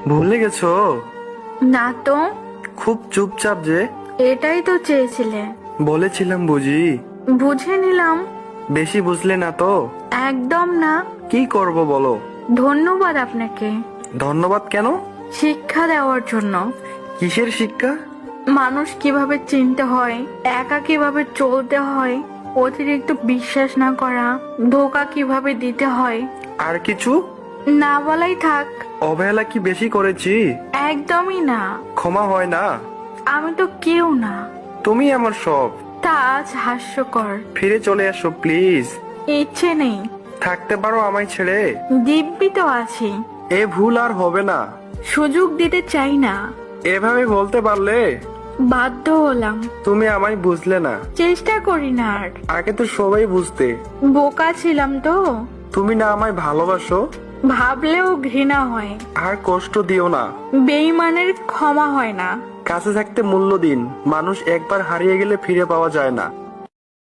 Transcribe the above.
ভুলে গেছো? না তো। খুব চুপচাপ যে। এটাই তো চেয়েছিলে। বলেছিলাম বুঝি। বুঝে নিলাম। বেশি বুঝলে না তো? একদম না। কি করব বলো? ধন্যবাদ আপনাকে ধন্যবাদ কেন? শিক্ষা দেওয়ার জন্য। কিসের শিক্ষা? মানুষ কিভাবে চিনতে হয়, একা কিভাবে চলতে হয়, অতিরিক্ত বিশ্বাস না করা, ধোকা কিভাবে দিতে হয়। আর কিছু? না বলাই থাক। অবহেলা কি বেশি করেছি? একদমই না। ক্ষমা হয় না? আমি তো কেউ না। তুমি আমার সব। তা আজ হাস্যকর। ফিরে চলে আসো প্লিজ। ইচ্ছে নেই। থাকতে পারো আমায় ছেড়ে? দিব্যি তো আছি। এ ভুল আর হবে না। সুযোগ দিতে চাই না। এভাবে বলতে পারলে? বাধ্য হলাম। তুমি আমায় বুঝলে না। চেষ্টা করি না আর। আগে তো সবাই বুঝতে। বোকা ছিলাম তো। তুমি না আমায় ভালোবাসো? ভাবলেও ঘৃণা হয়। আর কষ্ট দিও না। বেঈমানের ক্ষমা হয় না। কাছে থাকতে মূল্য দিন। মানুষ একবার হারিয়ে গেলে ফিরে পাওয়া যায় না।